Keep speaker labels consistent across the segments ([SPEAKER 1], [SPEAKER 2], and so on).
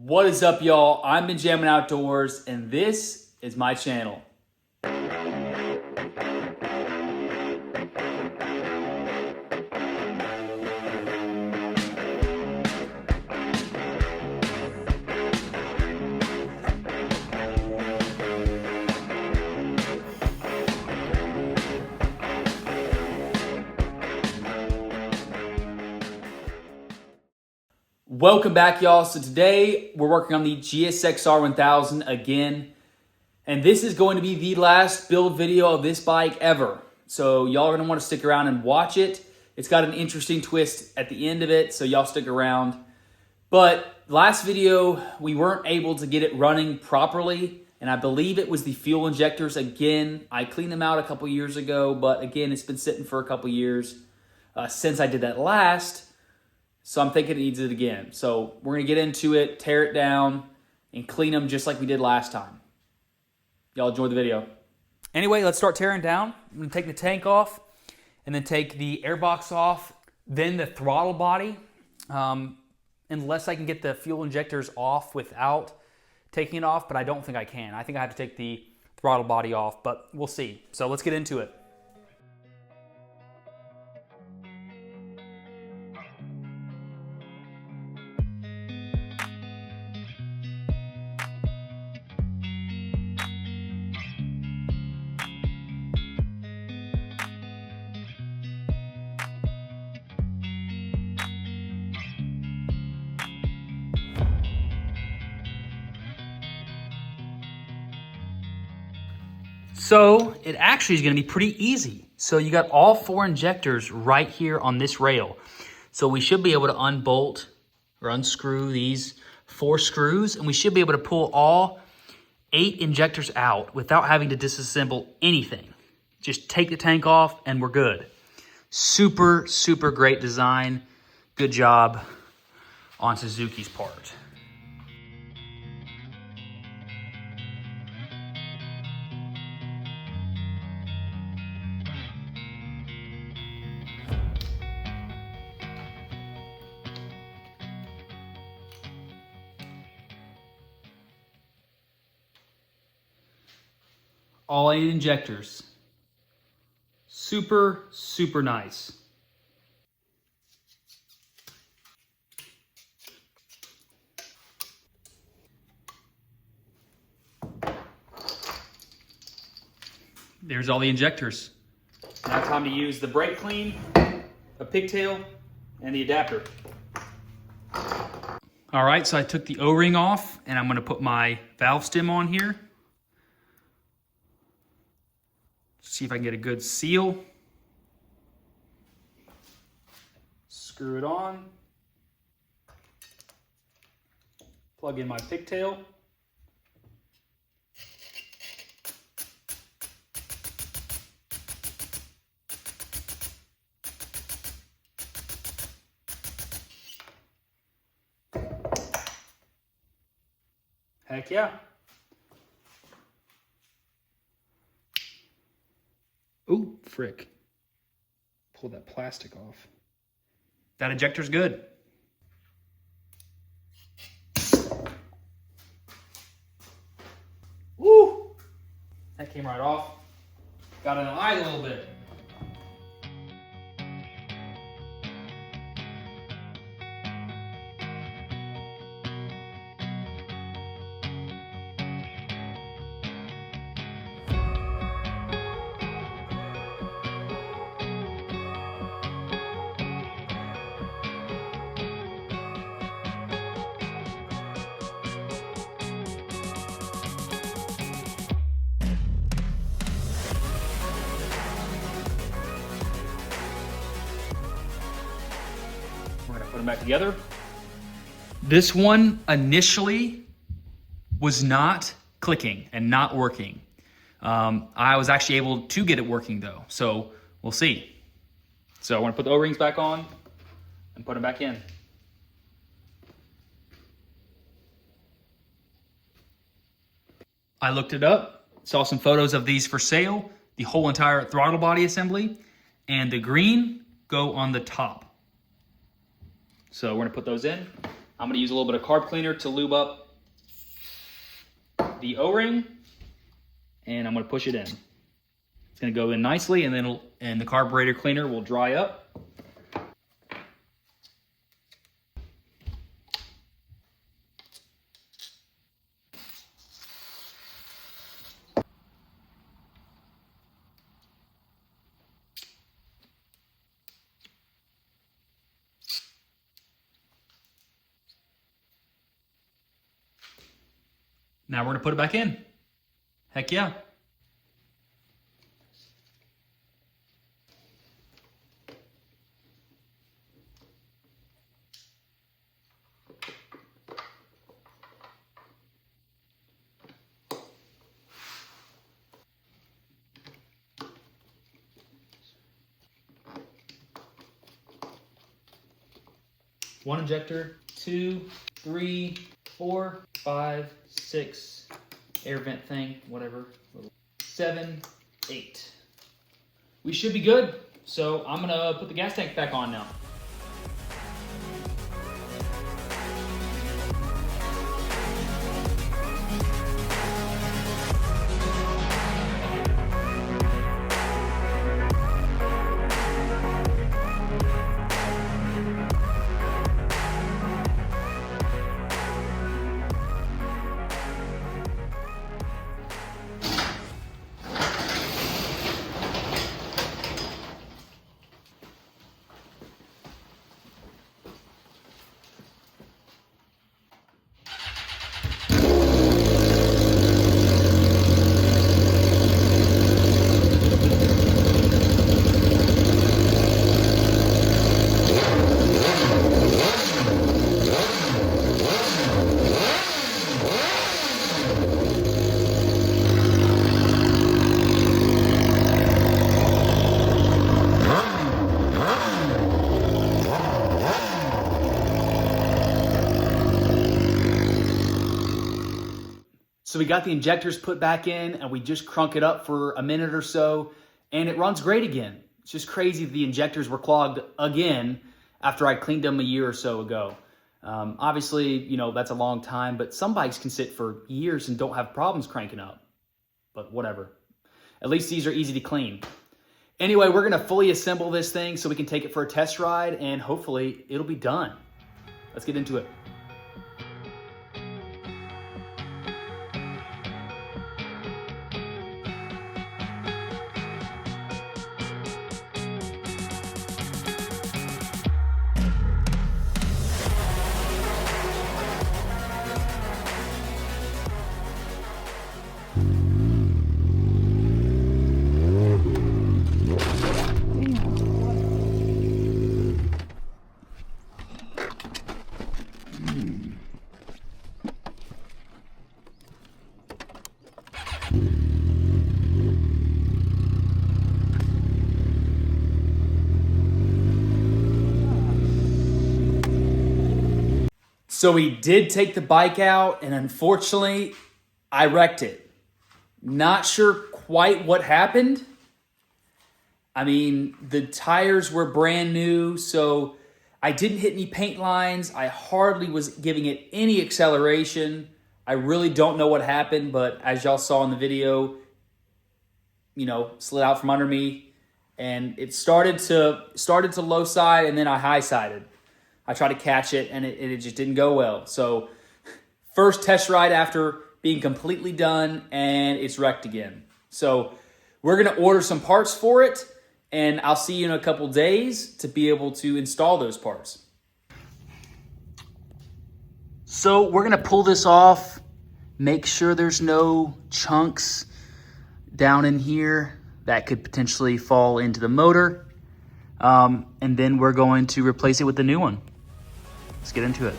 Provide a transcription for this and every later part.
[SPEAKER 1] What is up, y'all? I'm Benjamin Outdoors, and this is my channel. Welcome back, y'all. So today we're working on the Gsxr-1000 again, and this is going to be the last build video of this bike ever. So y'all are gonna want to stick around and watch it. It's got an interesting twist at the end of it, so y'all stick around. But last video, we weren't able to get it running properly, and I believe it was the fuel injectors again. I cleaned them out a couple years ago, but again, it's been sitting for a couple years since I did that last. So I'm thinking it needs it again. So we're gonna get into it, tear it down, and clean them just like we did last time. Y'all enjoy the video. Anyway, let's start tearing down. I'm gonna take the tank off, and then take the airbox off, then the throttle body. Unless I can get the fuel injectors off without taking it off, but I don't think I can. I think I have to take the throttle body off, but we'll see. So let's get into it. So it actually is going to be pretty easy. So you got all 4 injectors right here on this rail. So we should be able to unbolt or unscrew these 4 screws, and we should be able to pull all 8 injectors out without having to disassemble anything. Just take the tank off and we're good. Super, super great design. Good job on Suzuki's part. All 8 injectors. Super, super nice. There's all the injectors. Now time to use the brake clean, a pigtail, and the adapter. All right, so I took the O-ring off, and I'm gonna put my valve stem on here. See if I can get a good seal. Screw it on. Plug in my pigtail. Heck yeah. Ooh, frick. Pull that plastic off. That ejector's good. Woo! That came right off. Got an eye a little bit. Put them back together. This one initially was not clicking and not working. I was actually able to get it working though, so we'll see. So I want to put the O-rings back on and put them back in. I looked it up, saw some photos of these for sale, the whole entire throttle body assembly, and the green go on the top. So we're gonna put those in. I'm gonna use a little bit of carb cleaner to lube up the O-ring, and I'm gonna push it in. It's gonna go in nicely, and then the carburetor cleaner will dry up. Now we're gonna put it back in. Heck yeah. One injector, 2, 3, 4, 5, 6, air vent thing, whatever. 7, 8. We should be good. So I'm gonna put the gas tank back on now. So we got the injectors put back in, and we just crunk it up for a minute or so, and it runs great again. It's just crazy the injectors were clogged again after I cleaned them a year or so ago. Obviously, you know, that's a long time, but some bikes can sit for years and don't have problems cranking up. But whatever. At least these are easy to clean. Anyway, we're gonna fully assemble this thing so we can take it for a test ride, and hopefully it'll be done. Let's get into it. So we did take the bike out, and unfortunately, I wrecked it. Not sure quite what happened. I mean, the tires were brand new, so I didn't hit any paint lines. I hardly was giving it any acceleration. I really don't know what happened, but as y'all saw in the video, you know, slid out from under me, and it started to low side, and then I high sided. I tried to catch it, and it just didn't go well. So first test ride after being completely done, and it's wrecked again. So we're going to order some parts for it, and I'll see you in a couple days to be able to install those parts. So we're going to pull this off, make sure there's no chunks down in here that could potentially fall into the motor, and then we're going to replace it with the new one. Let's get into it.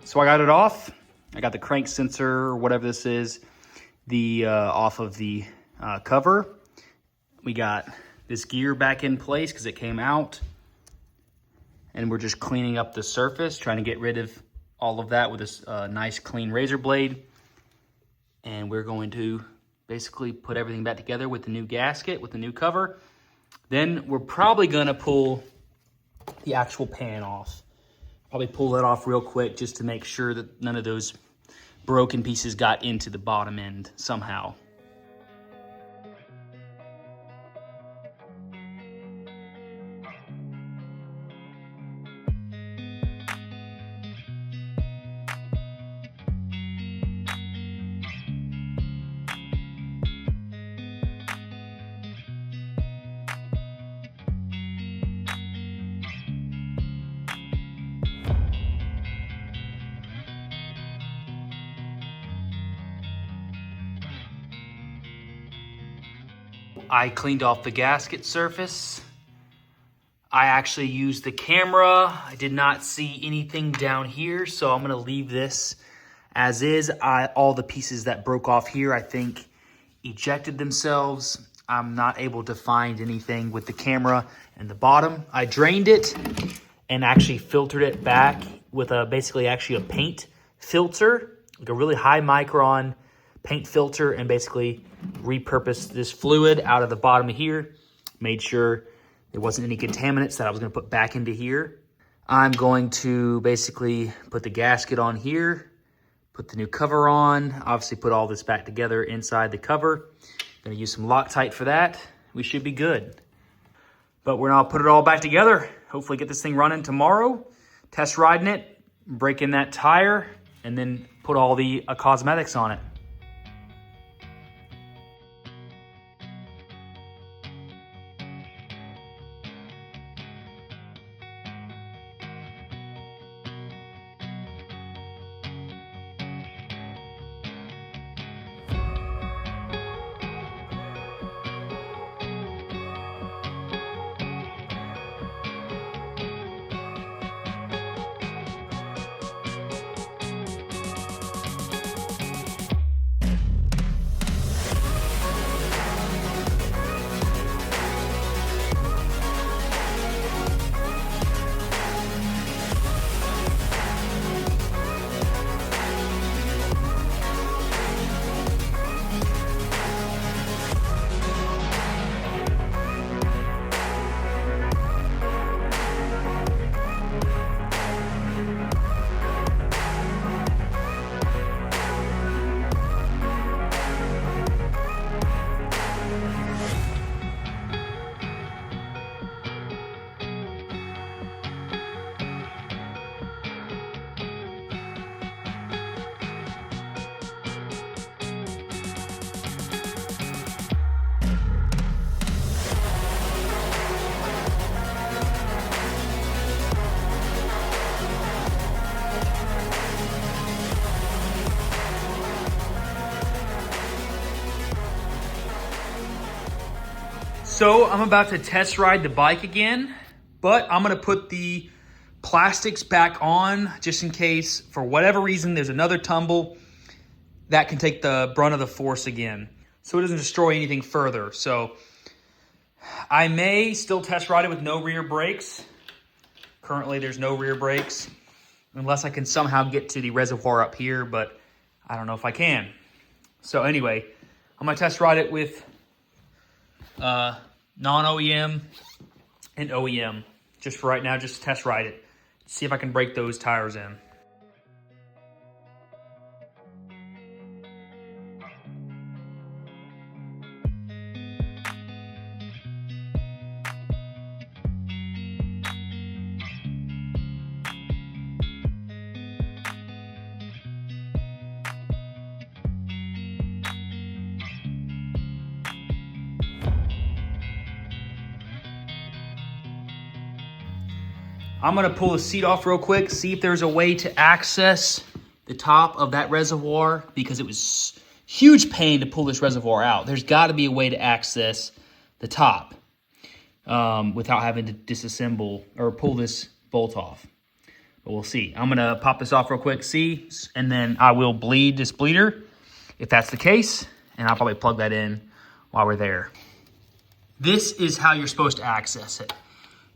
[SPEAKER 1] So I got it off. I got the crank sensor, or whatever this is, off of the cover. We got this gear back in place because it came out. And we're just cleaning up the surface, trying to get rid of all of that with this nice clean razor blade. And we're going to basically put everything back together with the new gasket, with the new cover. Then we're probably gonna pull the actual pan off. Probably pull that off real quick just to make sure that none of those broken pieces got into the bottom end somehow. I cleaned off the gasket surface. I actually used the camera. I did not see anything down here, so I'm gonna leave this as is. All the pieces that broke off here, I think, ejected themselves. I'm not able to find anything with the camera in the bottom. I drained it and actually filtered it back with basically a paint filter, like a really high micron paint filter, and basically repurposed this fluid out of the bottom of here. Made sure there wasn't any contaminants that I was gonna put back into here. I'm going to basically put the gasket on here, put the new cover on, obviously put all this back together inside the cover. Gonna use some Loctite for that. We should be good. But we're gonna put it all back together. Hopefully get this thing running tomorrow, test riding it, break in that tire, and then put all the cosmetics on it. So I'm about to test ride the bike again, but I'm gonna put the plastics back on just in case, for whatever reason, there's another tumble that can take the brunt of the force again, so it doesn't destroy anything further. So I may still test ride it with no rear brakes. Currently there's no rear brakes, unless I can somehow get to the reservoir up here, but I don't know if I can. So anyway, I'm gonna test ride it with non-OEM and OEM. Just for right now, just test ride it. See if I can break those tires in. I'm gonna pull the seat off real quick, see if there's a way to access the top of that reservoir, because it was huge pain to pull this reservoir out. There's gotta be a way to access the top without having to disassemble or pull this bolt off. But we'll see. I'm gonna pop this off real quick, see, and then I will bleed this bleeder if that's the case, and I'll probably plug that in while we're there. This is how you're supposed to access it.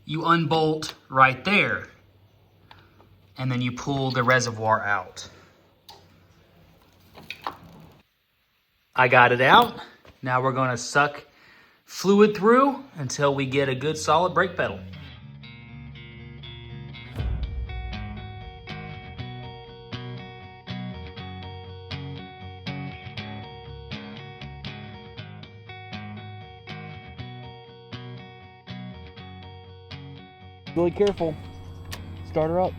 [SPEAKER 1] You unbolt right there, and then you pull the reservoir out. I got it out. Now we're gonna suck fluid through until we get a good solid brake pedal. Really careful. Start her up.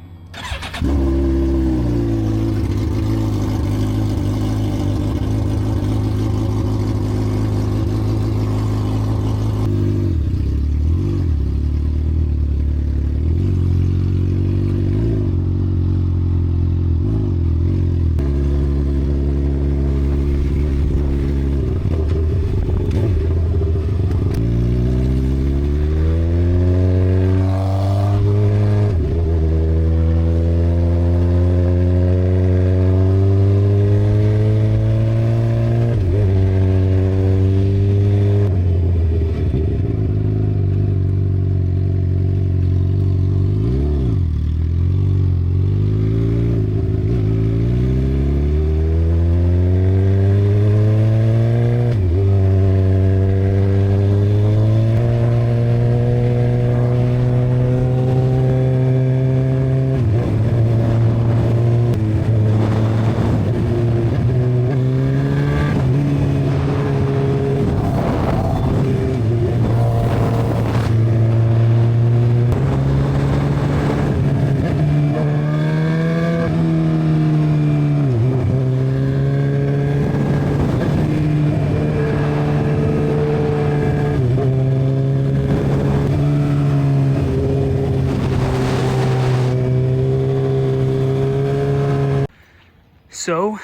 [SPEAKER 1] So,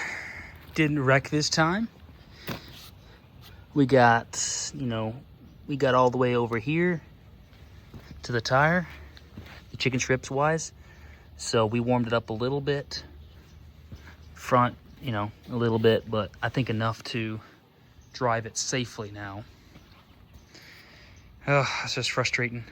[SPEAKER 1] didn't wreck this time. We got, we got all the way over here to the tire, the chicken strips wise. So we warmed it up a little bit. Front, a little bit, but I think enough to drive it safely now. Oh, it's just frustrating.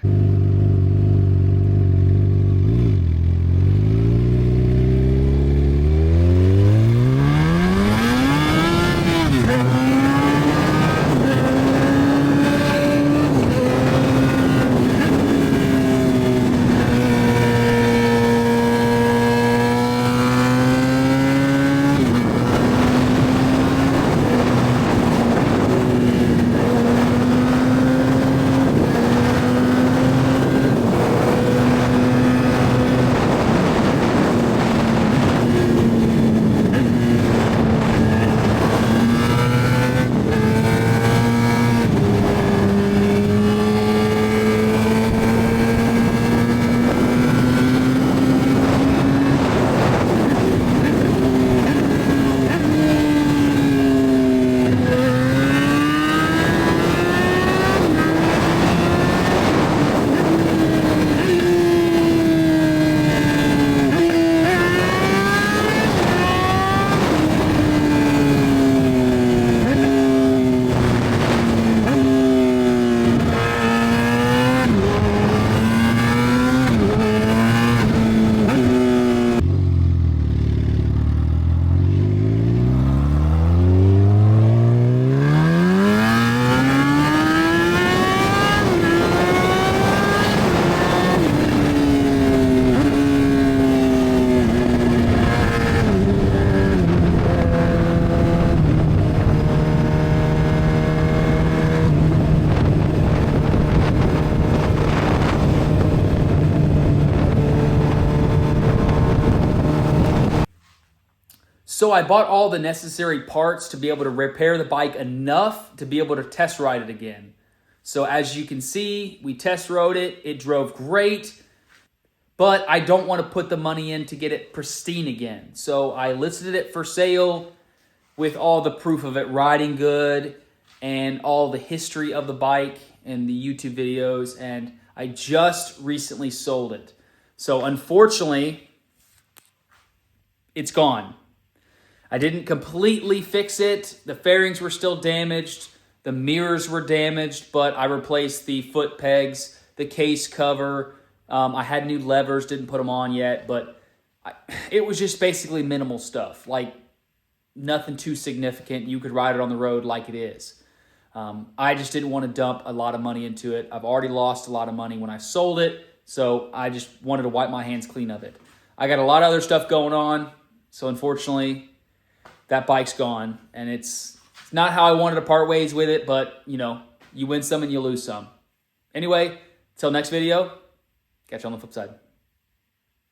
[SPEAKER 1] So I bought all the necessary parts to be able to repair the bike enough to be able to test ride it again. So as you can see, we test rode it. It drove great, but I don't want to put the money in to get it pristine again. So I listed it for sale with all the proof of it riding good and all the history of the bike and the YouTube videos, and I just recently sold it. So unfortunately, it's gone. I didn't completely fix it. The fairings were still damaged. The mirrors were damaged, but I replaced the foot pegs, the case cover. I had new levers, didn't put them on yet, but it was just basically minimal stuff. Like nothing too significant. You could ride it on the road like it is. I just didn't want to dump a lot of money into it. I've already lost a lot of money when I sold it, so I just wanted to wipe my hands clean of it. I got a lot of other stuff going on, so unfortunately, that bike's gone, and it's not how I wanted to part ways with it, but, you know, you win some and you lose some. Anyway, till next video, catch you on the flip side.